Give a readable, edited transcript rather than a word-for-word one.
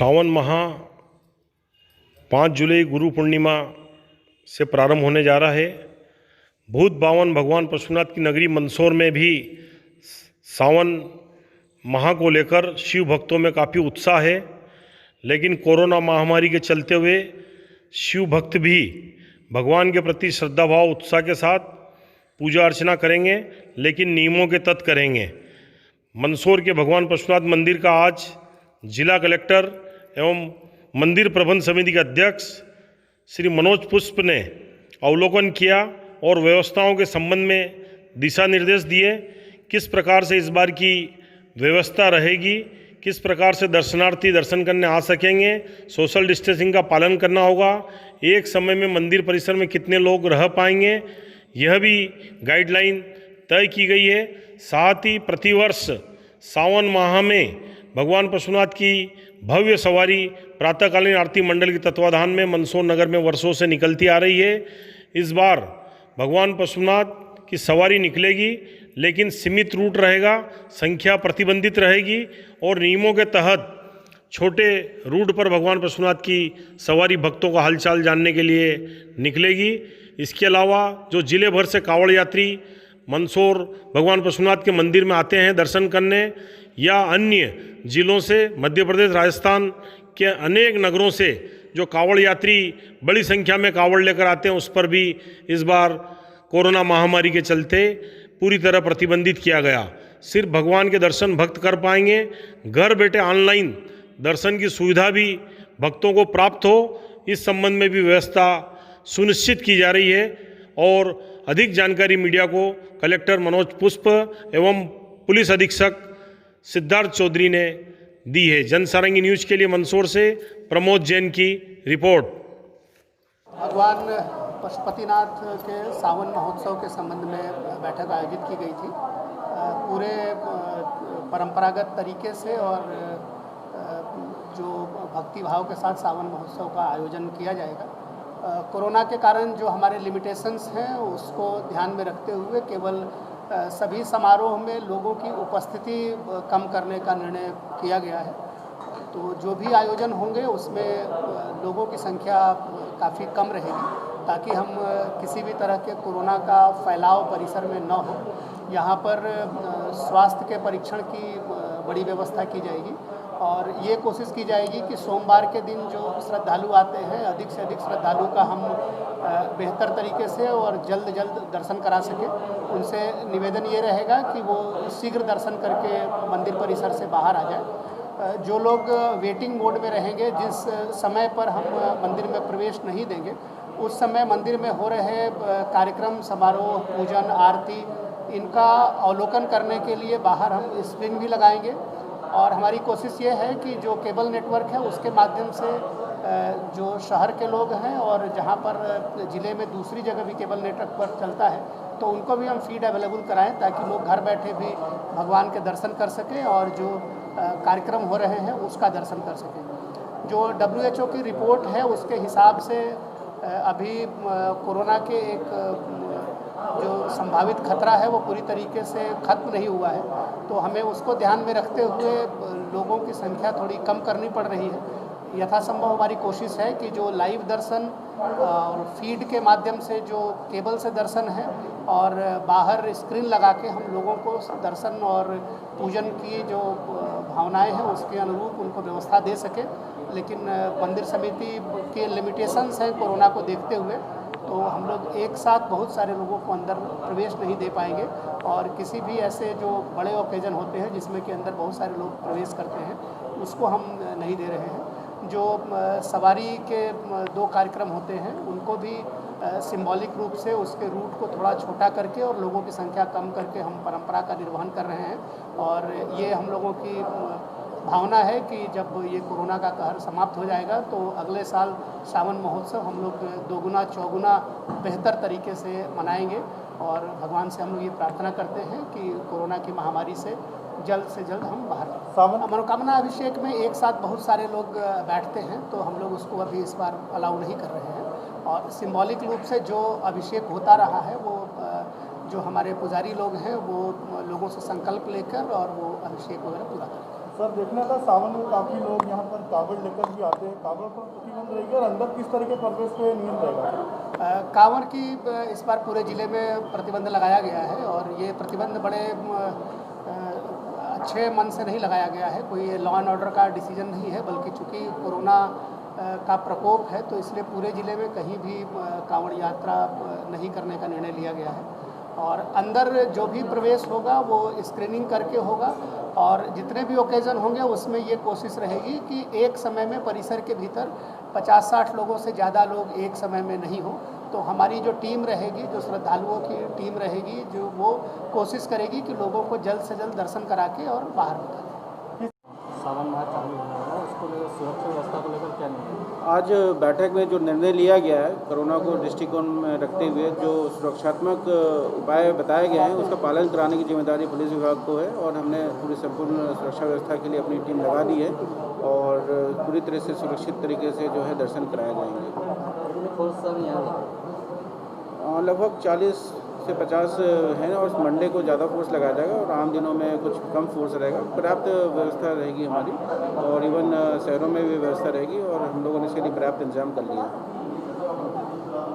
श्रावण माह 5 जुलाई गुरु पूर्णिमा से प्रारंभ होने जा रहा है। भूत बावन भगवान पशुपतिनाथ की नगरी मंदसौर में भी सावन माह को लेकर शिव भक्तों में काफ़ी उत्साह है, लेकिन कोरोना महामारी के चलते हुए शिव भक्त भी भगवान के प्रति श्रद्धा भाव उत्साह के साथ पूजा अर्चना करेंगे, लेकिन नियमों के तहत करेंगे। मंदसौर के भगवान पशुपतिनाथ मंदिर का आज जिला कलेक्टर एवं मंदिर प्रबंध समिति के अध्यक्ष श्री मनोज पुष्प ने अवलोकन किया और व्यवस्थाओं के संबंध में दिशा निर्देश दिए। किस प्रकार से इस बार की व्यवस्था रहेगी, किस प्रकार से दर्शनार्थी दर्शन करने आ सकेंगे, सोशल डिस्टेंसिंग का पालन करना होगा, एक समय में मंदिर परिसर में कितने लोग रह पाएंगे, यह भी गाइडलाइन तय की गई है। साथ ही प्रतिवर्ष सावन माह में भगवान पशुपतिनाथ की भव्य सवारी प्रातःकालीन आरती मंडल के तत्वाधान में मंदसौर नगर में वर्षों से निकलती आ रही है। इस बार भगवान पशुपतिनाथ की सवारी निकलेगी, लेकिन सीमित रूट रहेगा, संख्या प्रतिबंधित रहेगी और नियमों के तहत छोटे रूट पर भगवान पशुपतिनाथ की सवारी भक्तों का हालचाल जानने के लिए निकलेगी। इसके अलावा जो जिले भर से कांवड़ यात्री मंदसौर भगवान पशुपतिनाथ के मंदिर में आते हैं दर्शन करने, या अन्य जिलों से मध्य प्रदेश राजस्थान के अनेक नगरों से जो कांवड़ यात्री बड़ी संख्या में कांवड़ लेकर आते हैं, उस पर भी इस बार कोरोना महामारी के चलते पूरी तरह प्रतिबंधित किया गया। सिर्फ भगवान के दर्शन भक्त कर पाएंगे। घर बैठे ऑनलाइन दर्शन की सुविधा भी भक्तों को प्राप्त हो, इस संबंध में भी व्यवस्था सुनिश्चित की जा रही है। और अधिक जानकारी मीडिया को कलेक्टर मनोज पुष्प एवं पुलिस अधीक्षक सिद्धार्थ चौधरी ने दी है। जनसारंगी न्यूज के लिए मंदसौर से प्रमोद जैन की रिपोर्ट। भगवान पशुपतिनाथ के सावन महोत्सव के संबंध में बैठक आयोजित की गई थी। पूरे परंपरागत तरीके से और जो भक्तिभाव के साथ सावन महोत्सव का आयोजन किया जाएगा। कोरोना के कारण जो हमारे लिमिटेशंस हैं उसको ध्यान में रखते हुए केवल सभी समारोह में लोगों की उपस्थिति कम करने का निर्णय किया गया है। तो जो भी आयोजन होंगे उसमें लोगों की संख्या काफ़ी कम रहेगी, ताकि हम किसी भी तरह के कोरोना का फैलाव परिसर में न हो। यहाँ पर स्वास्थ्य के परीक्षण की बड़ी व्यवस्था की जाएगी और ये कोशिश की जाएगी कि सोमवार के दिन जो श्रद्धालु आते हैं, अधिक से अधिक श्रद्धालु का हम बेहतर तरीके से और जल्द दर्शन करा सकें। उनसे निवेदन ये रहेगा कि वो शीघ्र दर्शन करके मंदिर परिसर से बाहर आ जाए। जो लोग वेटिंग मोड में रहेंगे, जिस समय पर हम मंदिर में प्रवेश नहीं देंगे, उस समय मंदिर में हो रहे कार्यक्रम, समारोह, पूजन, आरती, इनका अवलोकन करने के लिए बाहर हम स्क्रीन भी लगाएंगे। और हमारी कोशिश ये है कि जो केबल नेटवर्क है उसके माध्यम से जो शहर के लोग हैं और जहाँ पर ज़िले में दूसरी जगह भी केबल नेटवर्क पर चलता है, तो उनको भी हम फीड अवेलेबल कराएं, ताकि लोग घर बैठे भी भगवान के दर्शन कर सकें और जो कार्यक्रम हो रहे हैं उसका दर्शन कर सकें। जो WHO की रिपोर्ट है उसके हिसाब से अभी कोरोना के एक जो संभावित खतरा है वो पूरी तरीके से ख़त्म नहीं हुआ है। तो हमें उसको ध्यान में रखते हुए लोगों की संख्या थोड़ी कम करनी पड़ रही है। यथासंभव हमारी कोशिश है कि जो लाइव दर्शन और फीड के माध्यम से जो केबल से दर्शन है और बाहर स्क्रीन लगा के हम लोगों को दर्शन और पूजन की जो भावनाएं हैं उसके अनुरूप उनको व्यवस्था दे सके। लेकिन मंदिर समिति के लिमिटेशंस हैं कोरोना को देखते हुए, तो हम लोग एक साथ बहुत सारे लोगों को अंदर प्रवेश नहीं दे पाएंगे। और किसी भी ऐसे जो बड़े ओकेजन होते हैं जिसमें कि अंदर बहुत सारे लोग प्रवेश करते हैं, उसको हम नहीं दे रहे हैं। जो सवारी के 2 कार्यक्रम होते हैं उनको भी सिंबॉलिक रूप से उसके रूट को थोड़ा छोटा करके और लोगों की संख्या कम करके हम परंपरा का निर्वहन कर रहे हैं। और ये हम लोगों की भावना है कि जब ये कोरोना का कहर समाप्त हो जाएगा तो अगले साल सावन महोत्सव हम लोग दोगुना चौगुना बेहतर तरीके से मनाएंगे। और भगवान से हम लोग ये प्रार्थना करते हैं कि कोरोना की महामारी से जल्द हम बाहर आएं। मनोकामना अभिषेक में एक साथ बहुत सारे लोग बैठते हैं, तो हम लोग उसको अभी इस बार अलाउ नहीं कर रहे हैं। और सिंबॉलिक रूप से जो अभिषेक होता रहा है वो जो हमारे पुजारी लोग हैं वो लोगों से संकल्प लेकर और वो अभिषेक वगैरह पूरा करें। सर देखना था सावन में काफ़ी लोग यहाँ पर कावड़ लेकर भी आते हैं, कावड़ पर प्रतिबंध रहेगी और अंदर किस तरह के प्रवेश पे नियम रहेगा? कांवड़ की इस बार पूरे ज़िले में प्रतिबंध लगाया गया है और ये प्रतिबंध बड़े अच्छे मन से नहीं लगाया गया है, कोई लॉ एंड ऑर्डर का डिसीजन नहीं है, बल्कि चूँकि कोरोना का प्रकोप है तो इसलिए पूरे ज़िले में कहीं भी कांवड़ यात्रा नहीं करने का निर्णय लिया गया है। और अंदर जो भी प्रवेश होगा वो स्क्रीनिंग करके होगा और जितने भी ओकेज़न होंगे उसमें ये कोशिश रहेगी कि एक समय में परिसर के भीतर 50-60 लोगों से ज़्यादा लोग एक समय में नहीं हो। तो हमारी जो टीम रहेगी, जो श्रद्धालुओं की टीम रहेगी, जो वो कोशिश करेगी कि लोगों को जल्द से जल्द दर्शन करा के और बाहर निकालें। सावन माह चालू होने वाला है, उसको लेकर सुरक्षा व्यवस्था को लेकर क्या निर्णय? आज बैठक में जो निर्णय लिया गया है, कोरोना को दृष्टिकोण में रखते हुए जो सुरक्षात्मक उपाय बताए गए हैं उसका पालन कराने की जिम्मेदारी पुलिस विभाग को है और हमने पूरी संपूर्ण सुरक्षा व्यवस्था के लिए अपनी टीम लगा दी है और पूरी तरह से सुरक्षित तरीके से जो है दर्शन कराए जाएंगे। लगभग 40 से 50 हैं और मंडे को ज़्यादा फोर्स लगाया जाएगा और आम दिनों में कुछ कम फोर्स रहेगा। पर्याप्त व्यवस्था रहेगी हमारी और इवन शहरों में भी व्यवस्था रहेगी और हम लोगों ने इसके लिए पर्याप्त इंतजाम कर लिया है।